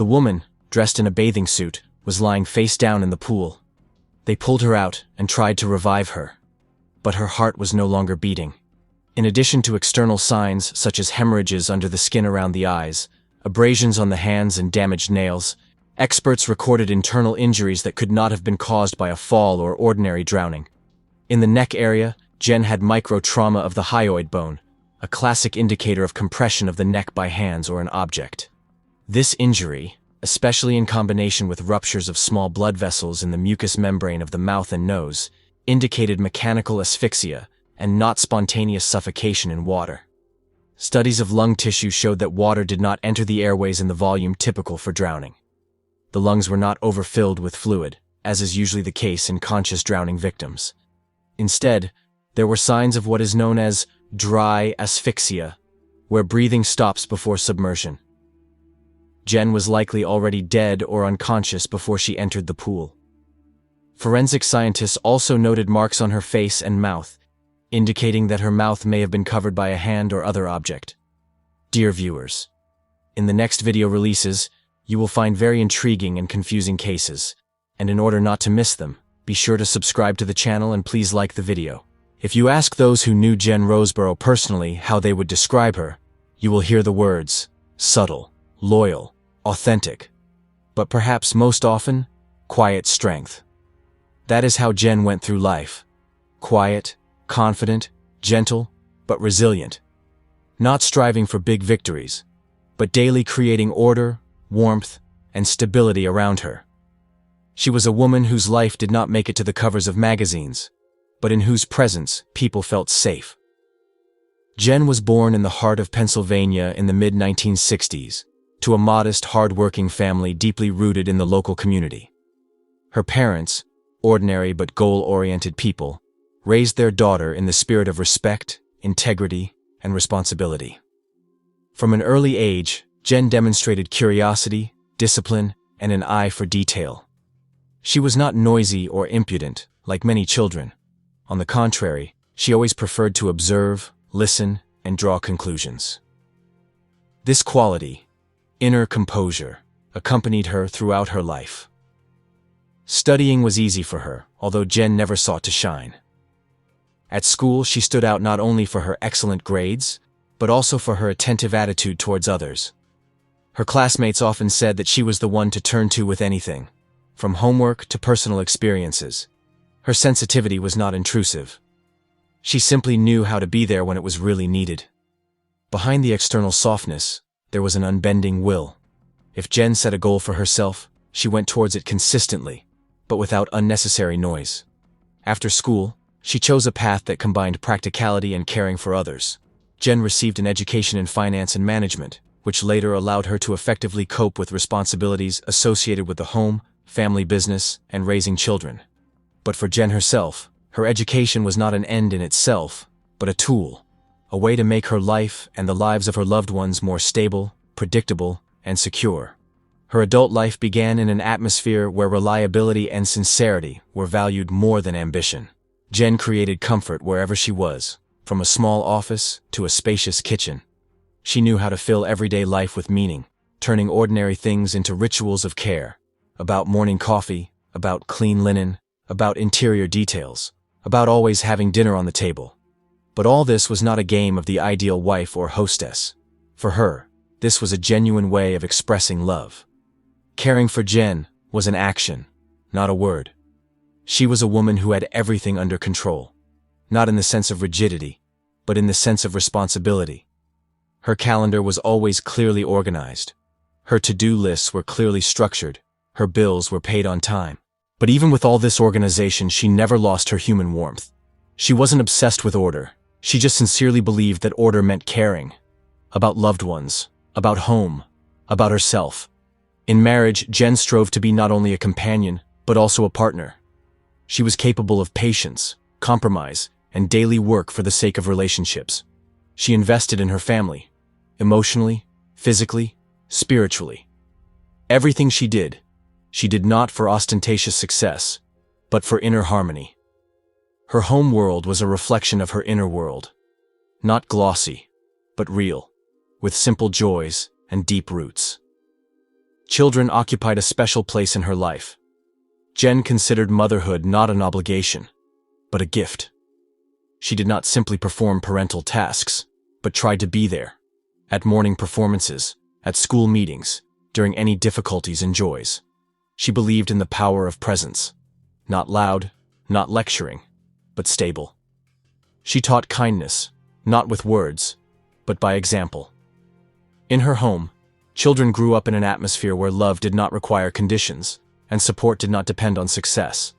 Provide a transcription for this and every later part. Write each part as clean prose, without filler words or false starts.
The woman, dressed in a bathing suit, was lying face down in the pool. They pulled her out and tried to revive her. But her heart was no longer beating. In addition to external signs such as hemorrhages under the skin around the eyes, abrasions on the hands and damaged nails, experts recorded internal injuries that could not have been caused by a fall or ordinary drowning. In the neck area, Jen had microtrauma of the hyoid bone, a classic indicator of compression of the neck by hands or an object. This injury, especially in combination with ruptures of small blood vessels in the mucous membrane of the mouth and nose, indicated mechanical asphyxia and not spontaneous suffocation in water. Studies of lung tissue showed that water did not enter the airways in the volume typical for drowning. The lungs were not overfilled with fluid, as is usually the case in conscious drowning victims. Instead, there were signs of what is known as dry asphyxia, where breathing stops before submersion. Jen was likely already dead or unconscious before she entered the pool. Forensic scientists also noted marks on her face and mouth, indicating that her mouth may have been covered by a hand or other object. Dear viewers, in the next video releases, you will find very intriguing and confusing cases, and in order not to miss them, be sure to subscribe to the channel and please like the video. If you ask those who knew Jen Roseboro personally how they would describe her, you will hear the words subtle, loyal, authentic, but perhaps most often, quiet strength. That is how Jen went through life. Quiet, confident, gentle, but resilient. Not striving for big victories, but daily creating order, warmth, and stability around her. She was a woman whose life did not make it to the covers of magazines, but in whose presence people felt safe. Jen was born in the heart of Pennsylvania in the mid-1960s, to a modest, hard-working family deeply rooted in the local community. Her parents, ordinary but goal-oriented people, raised their daughter in the spirit of respect, integrity, and responsibility. From an early age, Jen demonstrated curiosity, discipline, and an eye for detail. She was not noisy or impudent, like many children. On the contrary, she always preferred to observe, listen, and draw conclusions. This quality, inner composure, accompanied her throughout her life. Studying was easy for her, although Jen never sought to shine. At school, she stood out not only for her excellent grades, but also for her attentive attitude towards others. Her classmates often said that she was the one to turn to with anything, from homework to personal experiences. Her sensitivity was not intrusive. She simply knew how to be there when it was really needed. Behind the external softness, there was an unbending will. If Jen set a goal for herself, she went towards it consistently, but without unnecessary noise. After school, she chose a path that combined practicality and caring for others. Jen received an education in finance and management, which later allowed her to effectively cope with responsibilities associated with the home, family business, and raising children. But for Jen herself, her education was not an end in itself, but a tool, a way to make her life and the lives of her loved ones more stable, predictable, and secure. Her adult life began in an atmosphere where reliability and sincerity were valued more than ambition. Jen created comfort wherever she was, from a small office to a spacious kitchen. She knew how to fill everyday life with meaning, turning ordinary things into rituals of care, about morning coffee, about clean linen, about interior details, about always having dinner on the table. But all this was not a game of the ideal wife or hostess. For her, this was a genuine way of expressing love. Caring for Jen was an action, not a word. She was a woman who had everything under control, not in the sense of rigidity, but in the sense of responsibility. Her calendar was always clearly organized. Her to-do lists were clearly structured. Her bills were paid on time. But even with all this organization, she never lost her human warmth. She wasn't obsessed with order. She just sincerely believed that order meant caring. About loved ones, about home, about herself. In marriage, Jen strove to be not only a companion, but also a partner. She was capable of patience, compromise, and daily work for the sake of relationships. She invested in her family, emotionally, physically, spiritually. Everything she did not for ostentatious success, but for inner harmony. Her home world was a reflection of her inner world, not glossy, but real, with simple joys and deep roots. Children occupied a special place in her life. Jen considered motherhood not an obligation, but a gift. She did not simply perform parental tasks, but tried to be there, at morning performances, at school meetings, during any difficulties and joys. She believed in the power of presence, not loud, not lecturing, but stable. She taught kindness, not with words, but by example. In her home, children grew up in an atmosphere where love did not require conditions, and support did not depend on success.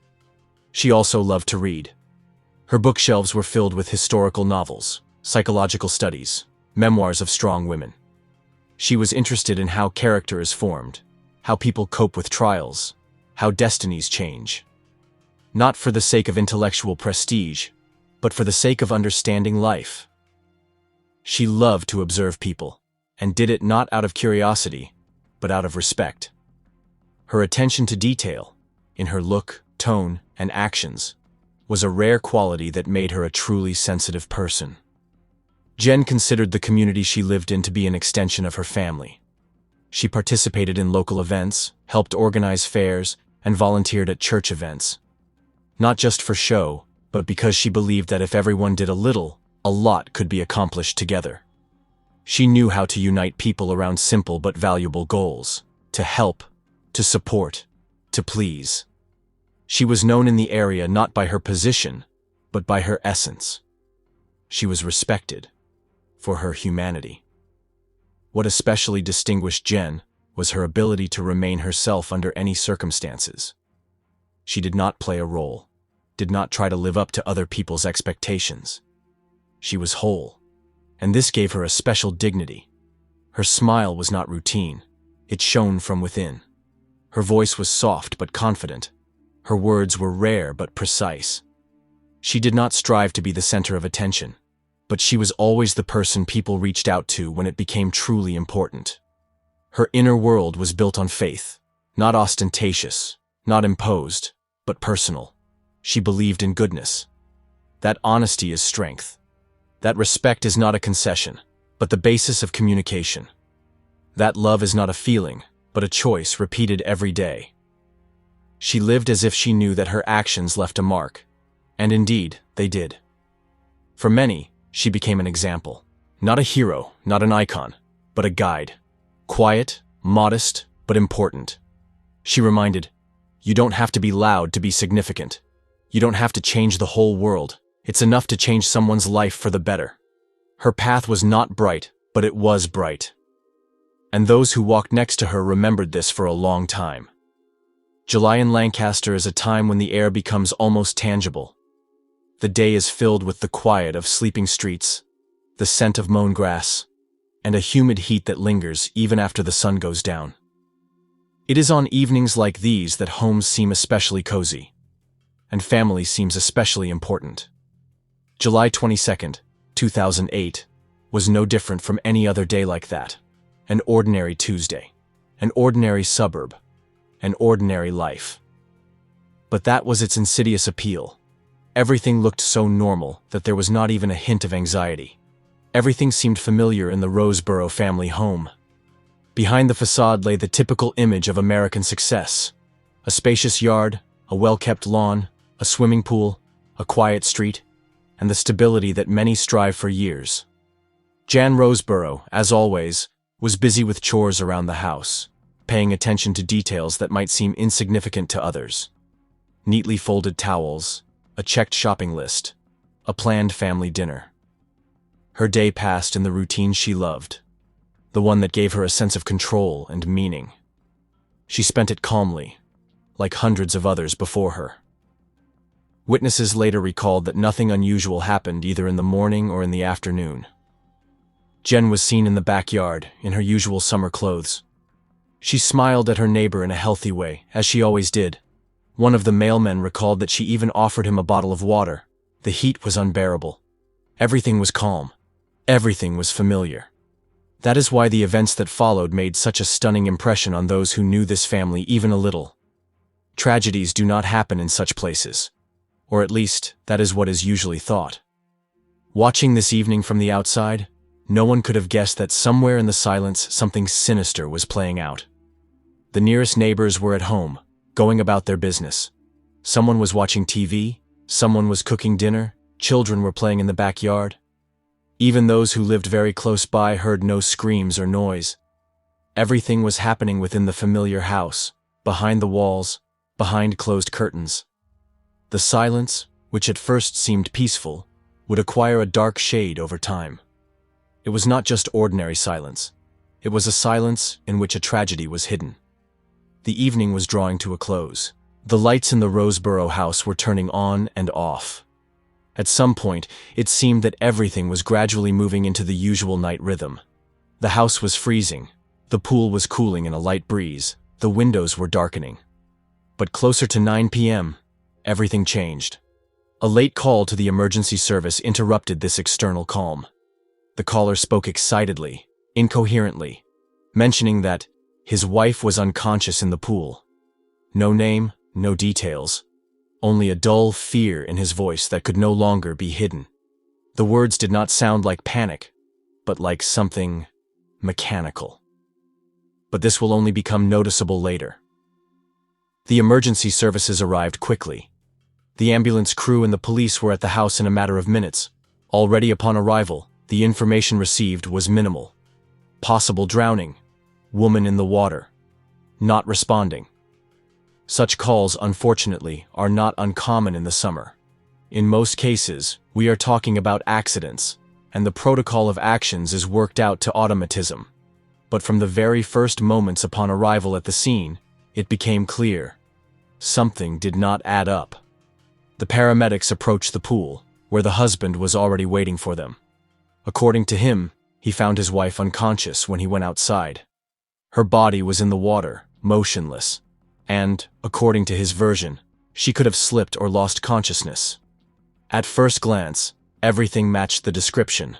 She also loved to read. Her bookshelves were filled with historical novels, psychological studies, memoirs of strong women. She was interested in how character is formed, how people cope with trials, how destinies change. Not for the sake of intellectual prestige, but for the sake of understanding life. She loved to observe people, and did it not out of curiosity, but out of respect. Her attention to detail, in her look, tone, and actions, was a rare quality that made her a truly sensitive person. Jen considered the community she lived in to be an extension of her family. She participated in local events, helped organize fairs, and volunteered at church events. Not just for show, but because she believed that if everyone did a little, a lot could be accomplished together. She knew how to unite people around simple but valuable goals, to help, to support, to please. She was known in the area not by her position, but by her essence. She was respected for her humanity. What especially distinguished Jen was her ability to remain herself under any circumstances. She did not play a role, did not try to live up to other people's expectations. She was whole, and this gave her a special dignity. Her smile was not routine, it shone from within. Her voice was soft but confident. Her words were rare but precise. She did not strive to be the center of attention, but she was always the person people reached out to when it became truly important. Her inner world was built on faith, not ostentatious, not imposed, but personal. She believed in goodness. That honesty is strength. That respect is not a concession, but the basis of communication. That love is not a feeling, but a choice repeated every day. She lived as if she knew that her actions left a mark, and indeed, they did. For many, she became an example. Not a hero, not an icon, but a guide. Quiet, modest, but important. She reminded, you don't have to be loud to be significant. You don't have to change the whole world. It's enough to change someone's life for the better. Her path was not bright, but it was bright. And those who walked next to her remembered this for a long time. July in Lancaster is a time when the air becomes almost tangible. The day is filled with the quiet of sleeping streets, the scent of mown grass, and a humid heat that lingers even after the sun goes down. It is on evenings like these that homes seem especially cozy, and family seems especially important. July 22nd, 2008, was no different from any other day like that. An ordinary Tuesday, an ordinary suburb, an ordinary life. But that was its insidious appeal. Everything looked so normal that there was not even a hint of anxiety. Everything seemed familiar in the Roseboro family home. Behind the facade lay the typical image of American success. A spacious yard, a well-kept lawn, a swimming pool, a quiet street, and the stability that many strive for years. Jen Roseboro, as always, was busy with chores around the house, paying attention to details that might seem insignificant to others. Neatly folded towels, a checked shopping list, a planned family dinner. Her day passed in the routine she loved, the one that gave her a sense of control and meaning. She spent it calmly, like hundreds of others before her. Witnesses later recalled that nothing unusual happened either in the morning or in the afternoon. Jen was seen in the backyard, in her usual summer clothes. She smiled at her neighbor in a healthy way, as she always did. One of the mailmen recalled that she even offered him a bottle of water. The heat was unbearable. Everything was calm. Everything was familiar. That is why the events that followed made such a stunning impression on those who knew this family even a little. Tragedies do not happen in such places. Or at least, that is what is usually thought. Watching this evening from the outside, no one could have guessed that somewhere in the silence something sinister was playing out. The nearest neighbors were at home, going about their business. Someone was watching TV, someone was cooking dinner, children were playing in the backyard. Even those who lived very close by heard no screams or noise. Everything was happening within the familiar house, behind the walls, behind closed curtains. The silence, which at first seemed peaceful, would acquire a dark shade over time. It was not just ordinary silence. It was a silence in which a tragedy was hidden. The evening was drawing to a close. The lights in the Roseboro house were turning on and off. At some point, it seemed that everything was gradually moving into the usual night rhythm. The house was freezing. The pool was cooling in a light breeze. The windows were darkening. But closer to 9 p.m., everything changed. A late call to the emergency service interrupted this external calm. The caller spoke excitedly, incoherently, mentioning that his wife was unconscious in the pool. No name, no details, only a dull fear in his voice that could no longer be hidden. The words did not sound like panic, but like something mechanical. But this will only become noticeable later. The emergency services arrived quickly. The ambulance crew and the police were at the house in a matter of minutes. Already upon arrival, the information received was minimal. Possible drowning. Woman in the water. Not responding. Such calls, unfortunately, are not uncommon in the summer. In most cases, we are talking about accidents, and the protocol of actions is worked out to automatism. But from the very first moments upon arrival at the scene, it became clear. Something did not add up. The paramedics approached the pool, where the husband was already waiting for them. According to him, he found his wife unconscious when he went outside. Her body was in the water, motionless, and, according to his version, she could have slipped or lost consciousness. At first glance, everything matched the description.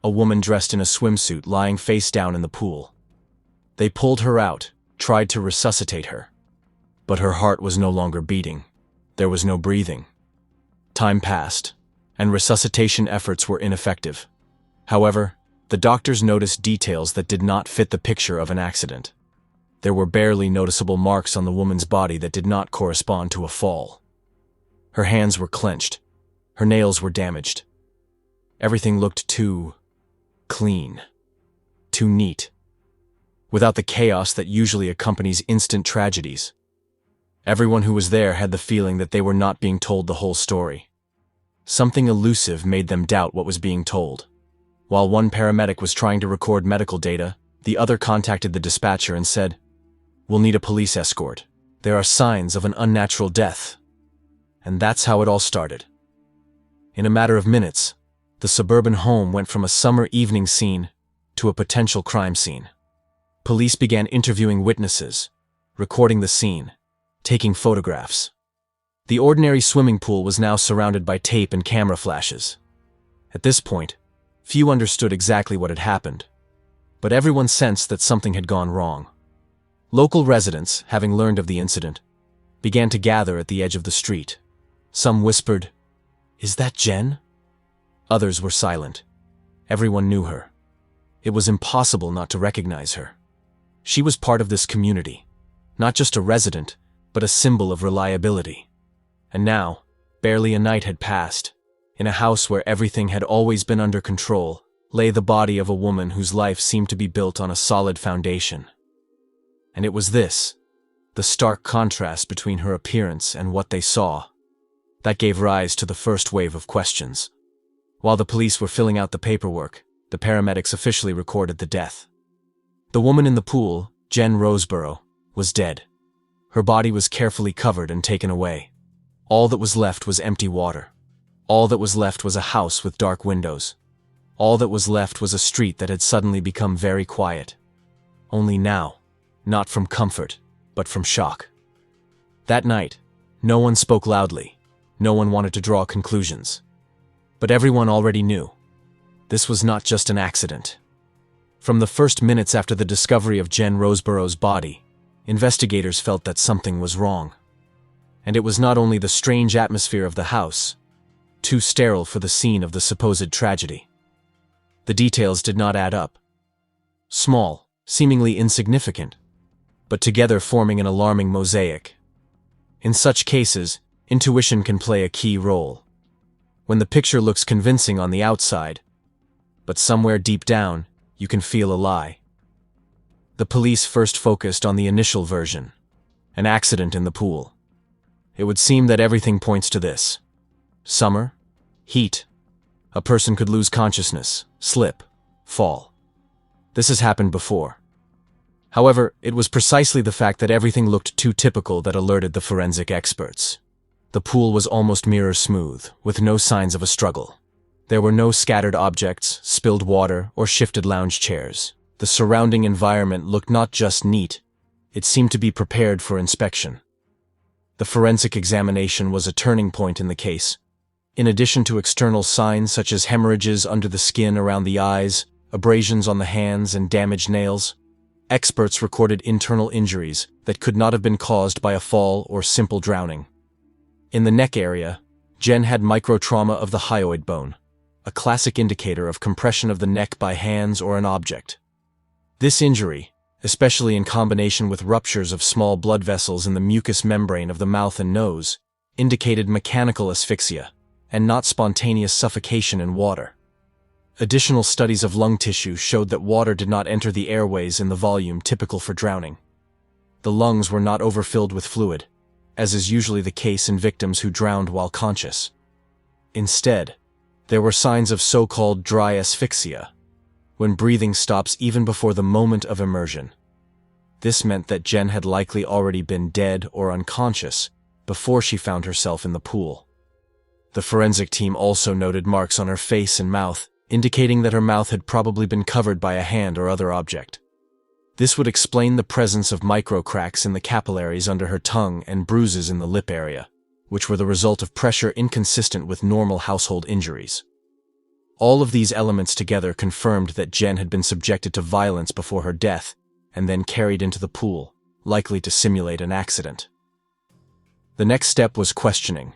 A woman dressed in a swimsuit lying face down in the pool. They pulled her out, tried to resuscitate her. But her heart was no longer beating. There was no breathing. Time passed, and resuscitation efforts were ineffective. However, the doctors noticed details that did not fit the picture of an accident. There were barely noticeable marks on the woman's body that did not correspond to a fall. Her hands were clenched. Her nails were damaged. Everything looked too clean, too neat, without the chaos that usually accompanies instant tragedies. Everyone who was there had the feeling that they were not being told the whole story. Something elusive made them doubt what was being told. While one paramedic was trying to record medical data, the other contacted the dispatcher and said, "We'll need a police escort. There are signs of an unnatural death." And that's how it all started. In a matter of minutes, the suburban home went from a summer evening scene to a potential crime scene. Police began interviewing witnesses, recording the scene, taking photographs. The ordinary swimming pool was now surrounded by tape and camera flashes. At this point, few understood exactly what had happened, but everyone sensed that something had gone wrong. Local residents, having learned of the incident, began to gather at the edge of the street. Some whispered, "Is that Jen?" Others were silent. Everyone knew her. It was impossible not to recognize her. She was part of this community, not just a resident, but a symbol of reliability. And now, barely a night had passed. In a house where everything had always been under control, lay the body of a woman whose life seemed to be built on a solid foundation. And it was this, the stark contrast between her appearance and what they saw, that gave rise to the first wave of questions. While the police were filling out the paperwork, the paramedics officially recorded the death. The woman in the pool, Jen Roseboro, was dead. Her body was carefully covered and taken away. All that was left was empty water. All that was left was a house with dark windows. All that was left was a street that had suddenly become very quiet. Only now, not from comfort, but from shock. That night, no one spoke loudly. No one wanted to draw conclusions. But everyone already knew. This was not just an accident. From the first minutes after the discovery of Jen Roseboro's body, investigators felt that something was wrong. And it was not only the strange atmosphere of the house, too sterile for the scene of the supposed tragedy. The details did not add up. Small, seemingly insignificant, but together forming an alarming mosaic. In such cases, intuition can play a key role. When the picture looks convincing on the outside, but somewhere deep down, you can feel a lie. The police first focused on the initial version, an accident in the pool. It would seem that everything points to this. Summer, heat. A person could lose consciousness, slip, fall. This has happened before. However, it was precisely the fact that everything looked too typical that alerted the forensic experts. The pool was almost mirror smooth, with no signs of a struggle. There were no scattered objects, spilled water, or shifted lounge chairs. The surrounding environment looked not just neat, it seemed to be prepared for inspection. The forensic examination was a turning point in the case. In addition to external signs such as hemorrhages under the skin around the eyes, abrasions on the hands, and damaged nails, experts recorded internal injuries that could not have been caused by a fall or simple drowning. In the neck area, Jen had microtrauma of the hyoid bone, a classic indicator of compression of the neck by hands or an object. This injury, especially in combination with ruptures of small blood vessels in the mucous membrane of the mouth and nose, indicated mechanical asphyxia, and not spontaneous suffocation in water. Additional studies of lung tissue showed that water did not enter the airways in the volume typical for drowning. The lungs were not overfilled with fluid, as is usually the case in victims who drowned while conscious. Instead, there were signs of so-called dry asphyxia, when breathing stops even before the moment of immersion. This meant that Jen had likely already been dead or unconscious before she found herself in the pool. The forensic team also noted marks on her face and mouth, indicating that her mouth had probably been covered by a hand or other object. This would explain the presence of microcracks in the capillaries under her tongue and bruises in the lip area, which were the result of pressure inconsistent with normal household injuries. All of these elements together confirmed that Jen had been subjected to violence before her death and then carried into the pool, likely to simulate an accident. The next step was questioning.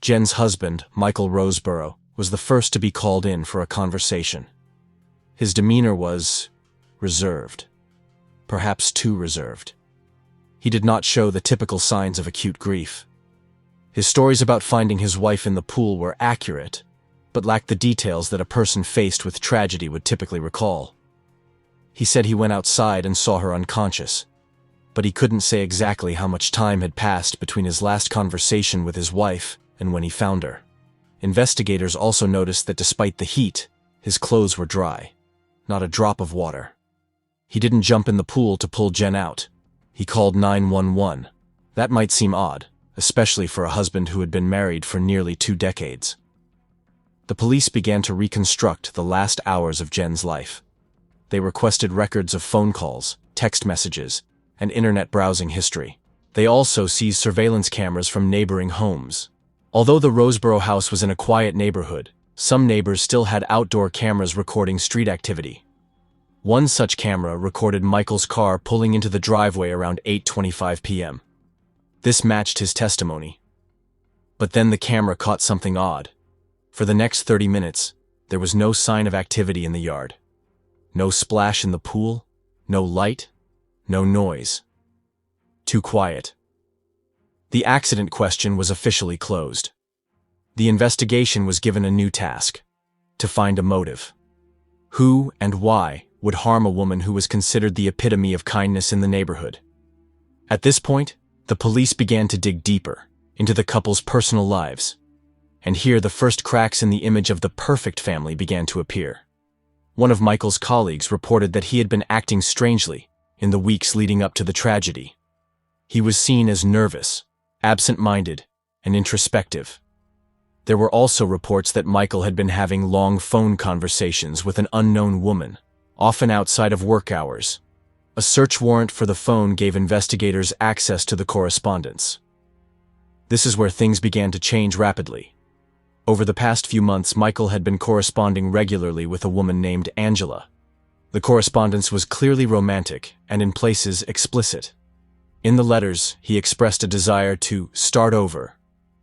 Jen's husband, Michael Roseboro, was the first to be called in for a conversation. His demeanor was reserved, perhaps too reserved. He did not show the typical signs of acute grief. His stories about finding his wife in the pool were accurate, but lacked the details that a person faced with tragedy would typically recall. He said he went outside and saw her unconscious, but he couldn't say exactly how much time had passed between his last conversation with his wife and when he found her. Investigators also noticed that despite the heat, his clothes were dry, not a drop of water. He didn't jump in the pool to pull Jen out. He called 911. That might seem odd, especially for a husband who had been married for nearly 2 decades. The police began to reconstruct the last hours of Jen's life. They requested records of phone calls, text messages, and internet browsing history. They also seized surveillance cameras from neighboring homes. Although the Roseboro house was in a quiet neighborhood, some neighbors still had outdoor cameras recording street activity. One such camera recorded Michael's car pulling into the driveway around 8:25 p.m. This matched his testimony. But then the camera caught something odd. For the next 30 minutes, there was no sign of activity in the yard. No splash in the pool, no light, no noise. Too quiet. The accident question was officially closed. The investigation was given a new task: to find a motive. Who and why would harm a woman who was considered the epitome of kindness in the neighborhood? At this point, the police began to dig deeper into the couple's personal lives. And here the first cracks in the image of the perfect family began to appear. One of Michael's colleagues reported that he had been acting strangely in the weeks leading up to the tragedy. He was seen as nervous, absent-minded, and introspective. There were also reports that Michael had been having long phone conversations with an unknown woman, often outside of work hours. A search warrant for the phone gave investigators access to the correspondence. This is where things began to change rapidly. Over the past few months, Michael had been corresponding regularly with a woman named Angela. The correspondence was clearly romantic and in places explicit. In the letters, he expressed a desire to start over,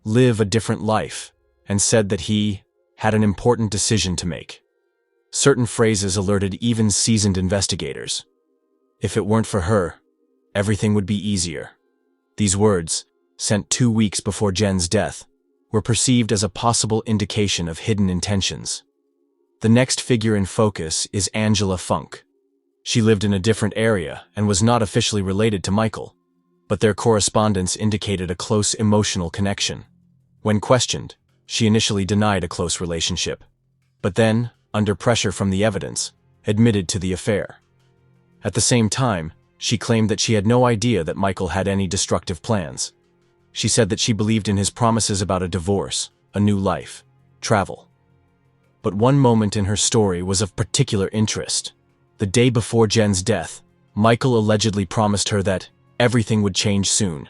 live a different life, and said that he had an important decision to make. Certain phrases alerted even seasoned investigators. If it weren't for her, everything would be easier. These words, sent 2 weeks before Jen's death, were perceived as a possible indication of hidden intentions. The next figure in focus is Angela Funk. She lived in a different area and was not officially related to Michael, but their correspondence indicated a close emotional connection. When questioned, she initially denied a close relationship, but then, under pressure from the evidence, admitted to the affair. At the same time, she claimed that she had no idea that Michael had any destructive plans. She said that she believed in his promises about a divorce, a new life, travel. But one moment in her story was of particular interest. The day before Jen's death, Michael allegedly promised her that everything would change soon.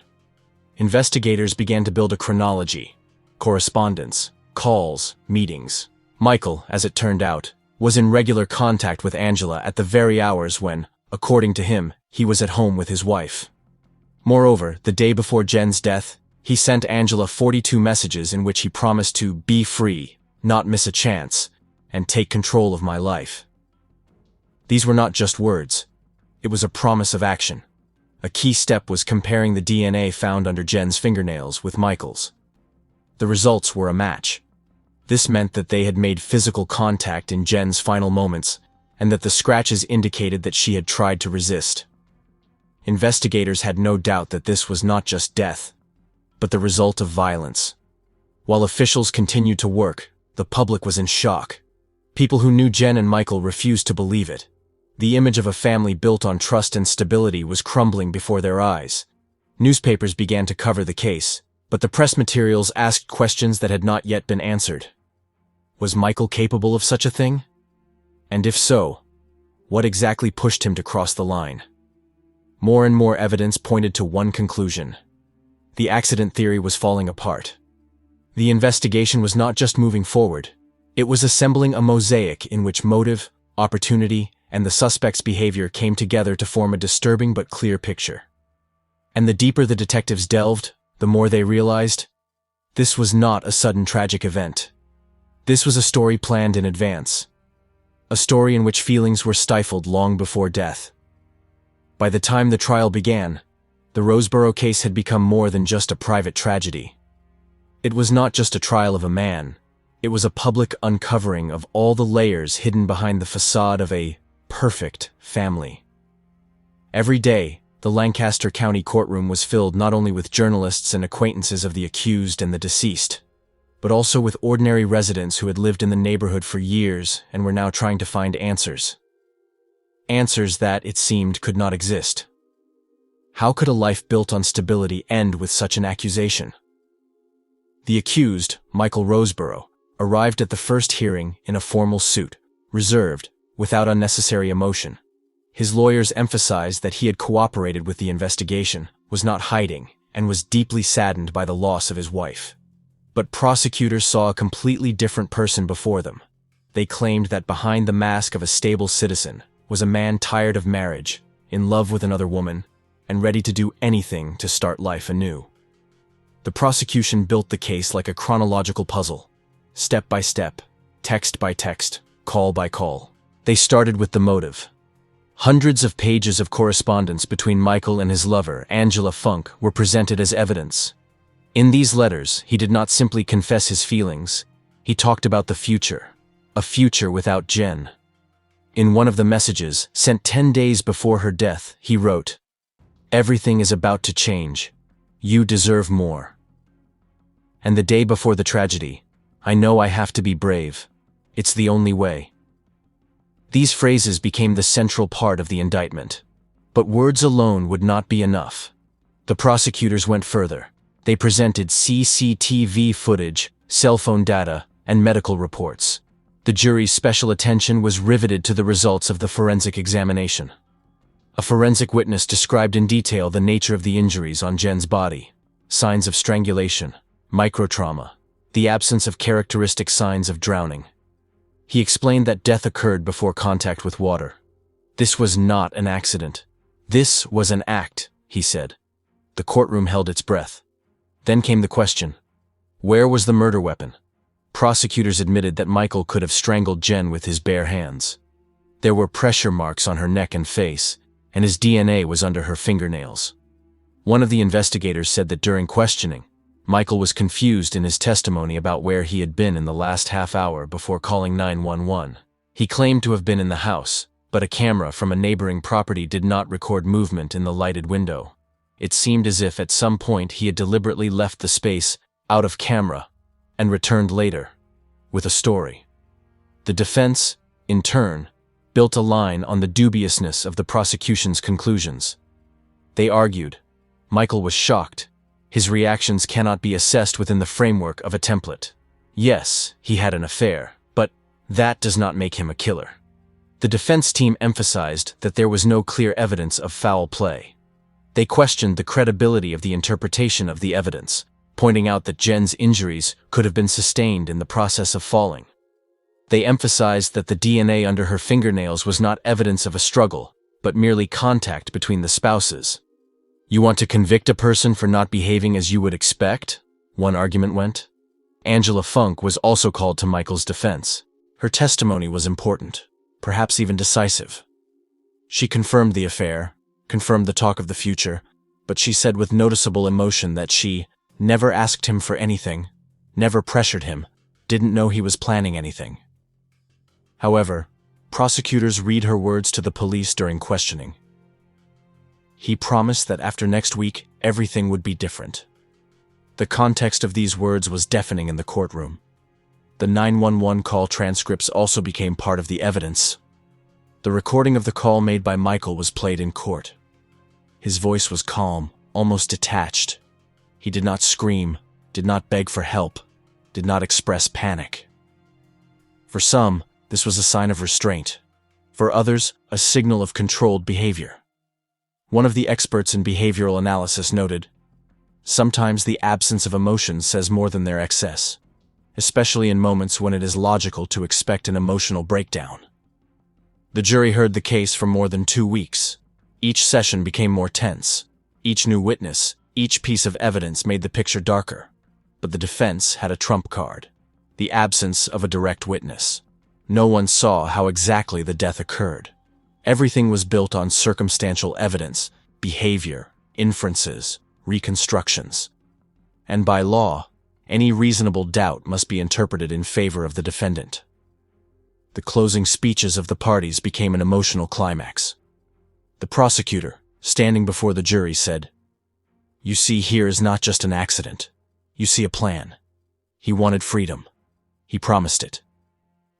Investigators began to build a chronology: correspondence, calls, meetings. Michael, as it turned out, was in regular contact with Angela at the very hours when, according to him, he was at home with his wife. Moreover, the day before Jen's death, he sent Angela 42 messages in which he promised to be free, not miss a chance, and take control of my life. These were not just words. It was a promise of action. A key step was comparing the DNA found under Jen's fingernails with Michael's. The results were a match. This meant that they had made physical contact in Jen's final moments, and that the scratches indicated that she had tried to resist. Investigators had no doubt that this was not just death, but the result of violence. While officials continued to work, the public was in shock. People who knew Jen and Michael refused to believe it. The image of a family built on trust and stability was crumbling before their eyes. Newspapers began to cover the case, but the press materials asked questions that had not yet been answered. Was Michael capable of such a thing? And if so, what exactly pushed him to cross the line? More and more evidence pointed to one conclusion. The accident theory was falling apart. The investigation was not just moving forward, it was assembling a mosaic in which motive, opportunity, and the suspect's behavior came together to form a disturbing but clear picture. And the deeper the detectives delved, the more they realized, this was not a sudden tragic event. This was a story planned in advance. A story in which feelings were stifled long before death. By the time the trial began, the Roseboro case had become more than just a private tragedy. It was not just a trial of a man, it was a public uncovering of all the layers hidden behind the facade of a perfect family. Every day, the Lancaster County courtroom was filled not only with journalists and acquaintances of the accused and the deceased, but also with ordinary residents who had lived in the neighborhood for years and were now trying to find answers. Answers that, it seemed, could not exist. How could a life built on stability end with such an accusation? The accused, Michael Roseboro, arrived at the first hearing in a formal suit, reserved, without unnecessary emotion. His lawyers emphasized that he had cooperated with the investigation, was not hiding, and was deeply saddened by the loss of his wife. But prosecutors saw a completely different person before them. They claimed that behind the mask of a stable citizen was a man tired of marriage, in love with another woman, and ready to do anything to start life anew. The prosecution built the case like a chronological puzzle, step by step, text by text, call by call. They started with the motive. Hundreds of pages of correspondence between Michael and his lover, Angela Funk, were presented as evidence. In these letters, he did not simply confess his feelings, he talked about the future, a future without Jen. In one of the messages, sent 10 days before her death, he wrote, "Everything is about to change. You deserve more." And the day before the tragedy, "I know I have to be brave. It's the only way." These phrases became the central part of the indictment. But words alone would not be enough. The prosecutors went further. They presented CCTV footage, cell phone data, and medical reports. The jury's special attention was riveted to the results of the forensic examination. A forensic witness described in detail the nature of the injuries on Jen's body, signs of strangulation, microtrauma, the absence of characteristic signs of drowning. He explained that death occurred before contact with water. This was not an accident. This was an act, he said. The courtroom held its breath. Then came the question, where was the murder weapon? Prosecutors admitted that Michael could have strangled Jen with his bare hands. There were pressure marks on her neck and face, and his DNA was under her fingernails. One of the investigators said that during questioning, Michael was confused in his testimony about where he had been in the last half hour before calling 911. He claimed to have been in the house, but a camera from a neighboring property did not record movement in the lighted window. It seemed as if at some point he had deliberately left the space out of camera and returned later with a story. The defense, in turn, built a line on the dubiousness of the prosecution's conclusions. They argued, Michael was shocked. His reactions cannot be assessed within the framework of a template. Yes, he had an affair, but that does not make him a killer. The defense team emphasized that there was no clear evidence of foul play. They questioned the credibility of the interpretation of the evidence, pointing out that Jen's injuries could have been sustained in the process of falling. They emphasized that the DNA under her fingernails was not evidence of a struggle, but merely contact between the spouses. You want to convict a person for not behaving as you would expect? One argument went. Angela Funk was also called to Michael's defense. Her testimony was important, perhaps even decisive. She confirmed the affair, confirmed the talk of the future, but she said with noticeable emotion that she never asked him for anything, never pressured him, didn't know he was planning anything. However, prosecutors read her words to the police during questioning. He promised that after next week, everything would be different. The context of these words was deafening in the courtroom. The 911 call transcripts also became part of the evidence. The recording of the call made by Michael was played in court. His voice was calm, almost detached. He did not scream, did not beg for help, did not express panic. For some, this was a sign of restraint. For others, a signal of controlled behavior. One of the experts in behavioral analysis noted, sometimes the absence of emotion says more than their excess, especially in moments when it is logical to expect an emotional breakdown. The jury heard the case for more than 2 weeks. Each session became more tense. Each new witness, each piece of evidence made the picture darker. But the defense had a trump card, the absence of a direct witness. No one saw how exactly the death occurred. Everything was built on circumstantial evidence, behavior, inferences, reconstructions. And by law, any reasonable doubt must be interpreted in favor of the defendant. The closing speeches of the parties became an emotional climax. The prosecutor, standing before the jury, said, "You see, here is not just an accident. You see a plan. He wanted freedom. He promised it.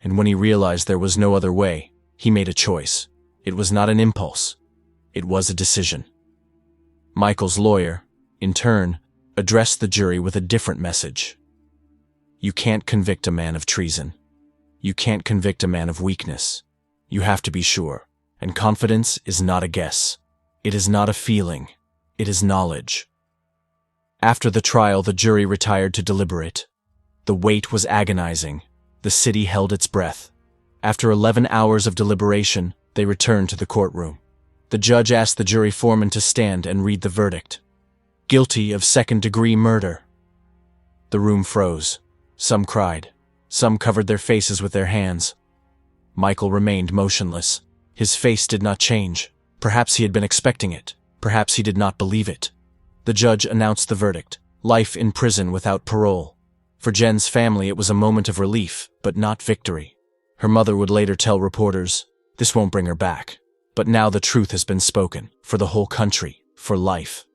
And when he realized there was no other way, he made a choice. It was not an impulse. It was a decision." Michael's lawyer, in turn, addressed the jury with a different message. You can't convict a man of treason. You can't convict a man of weakness. You have to be sure. And confidence is not a guess. It is not a feeling. It is knowledge. After the trial, the jury retired to deliberate. The wait was agonizing. The city held its breath. After 11 hours of deliberation, they returned to the courtroom. The judge asked the jury foreman to stand and read the verdict. Guilty of second-degree murder. The room froze. Some cried. Some covered their faces with their hands. Michael remained motionless. His face did not change. Perhaps he had been expecting it. Perhaps he did not believe it. The judge announced the verdict: life in prison without parole. For Jen's family, it was a moment of relief, but not victory. Her mother would later tell reporters, "This won't bring her back." But now the truth has been spoken, for the whole country, for life.